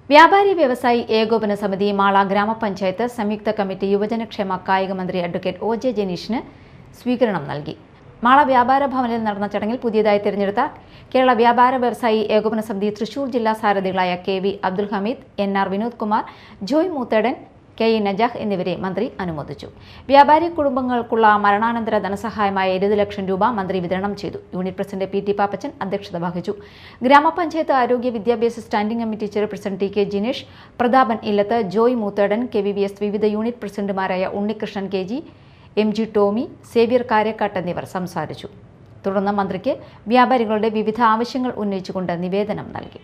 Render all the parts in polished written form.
വ്യാപാരി വ്യവസായി ഏകോപന സമിതി മാള ഗ്രാമപഞ്ചായത്ത് സംയുക്ത കമ്മിറ്റി യുവജനക്ഷേമ കായിക മന്ത്രി അഡ്വക്കേറ്റ് ഒ ജെ ജനീഷിന് സ്വീകരണം നൽകി. മാള വ്യാപാര ഭവനിൽ നടന്ന ചടങ്ങിൽ പുതിയതായി തിരഞ്ഞെടുത്ത കേരള വ്യാപാര വ്യവസായി ഏകോപന സമിതി തൃശൂർ ജില്ലാ സാരഥികളായ കെ.വി. അബ്ദുൽ ഹമീദ്, എൻ.ആർ. വിനോദ് കുമാർ, ജോയ് മൂത്തേടൻ, കെ.ഇ. നജാഹ് എന്നിവരെ മന്ത്രി അനുമോദിച്ചു. വ്യാപാരി കുടുംബങ്ങൾക്കുള്ള മരണാനന്തര ധനസഹായമായ 20 ലക്ഷം രൂപ മന്ത്രി വിതരണം ചെയ്തു. Unit president PT. പാപ്പച്ചൻ അധ്യക്ഷത വഹിച്ചു. ഗ്രാമപഞ്ചായത്ത് ആരോഗ്യ വിദ്യാഭ്യാസ standing committee chairperson T K. Jinesh, Prathapan Illath, Joy Moothedan, KVVS വിവിധ യൂണിറ്റ് പ്രസിഡന്റുമാരായ ഉണ്ണികൃഷ്ണൻ കെ.ജി, എം.ജി. ടോമി, സേവ്യർ കാരക്കാട്ട് എന്നിവർ സംസാരിച്ചു. തുടർന്ന് മന്ത്രിക്ക് വ്യാപാരികളുടെ വിവിധ ആവശ്യങ്ങൾ ഉന്നയിച്ചുകൊണ്ട് നിവേദനം നൽകി.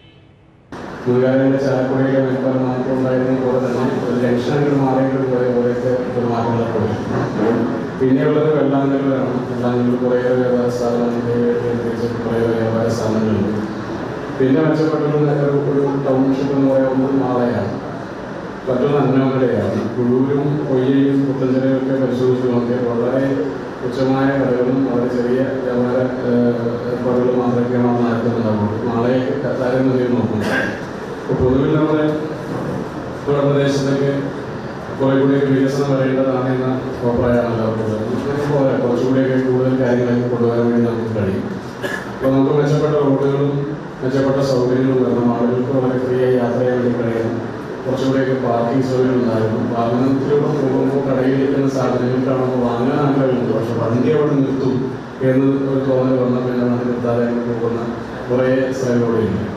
പിന്നെയുള്ളത് വെള്ളാങ്കല്ലാണ്. വെള്ളാങ്കല്ലിൽ കുറേയേറെ വ്യാപാര വ്യാപാര സ്ഥാപനങ്ങളുണ്ട്. പിന്നെ മെച്ചപ്പെട്ട ഒരു ടൗൺഷിപ്പ് എന്ന് പറയുന്നത് മാളയാണ്. മറ്റൊന്ന് അന്നമലയാണ്. കുഴൂരും കൊയ്യയും പുത്തഞ്ചിറയും ഒക്കെ പരിശോധിച്ച് നോക്കിയാൽ വളരെ തുച്ഛമായ കടകളും വളരെ ചെറിയ വ്യാപാര ഏർപ്പാടുകൾ മാത്രമൊക്കെയാണ് നടക്കുന്നുണ്ടാവുള്ളൂ. മാളയൊക്കെ താരതമ്യം ചെയ്ത് നോക്കുന്നത്. അപ്പോൾ പൊതുവിൽ നമ്മുടെ പ്രദേശത്തേക്ക് കുറേ കൂടി വികസനം വരേണ്ടതാണ് എന്ന അഭിപ്രായമാണ് എല്ലാവർക്കും. കുറച്ചുകൂടിയൊക്കെ കൂടുതൽ കാര്യങ്ങളൊക്കെ കൊണ്ടുവരാൻ വേണ്ടി നമുക്ക് കഴിയും. അപ്പോൾ നമുക്ക് മെച്ചപ്പെട്ട റോഡുകളും മെച്ചപ്പെട്ട സൗകര്യങ്ങളും വരണം. ആളുകൾക്ക് വളരെ ഫ്രീ ആയി യാത്ര ചെയ്യാൻ വേണ്ടി കഴിയണം. കുറച്ചുകൂടിയൊക്കെ പാർക്കിംഗ് സൗകര്യം ഉണ്ടായിരുന്നു. വാഹനത്തിലൂടെ പോകുമ്പോൾ കടയിലിരിക്കുന്ന സാധനങ്ങൾക്കാണ് നമുക്ക് വാങ്ങാൻ ആഗ്രഹമുണ്ട്. പക്ഷെ വണ്ടി അവിടെ നിർത്തും എന്ന് ഒരു തോന്നൽ വന്ന പിന്നെ വണ്ടി നിർത്താതെ പോകുന്ന കുറേ സ്ഥലങ്ങളിലുണ്ട്.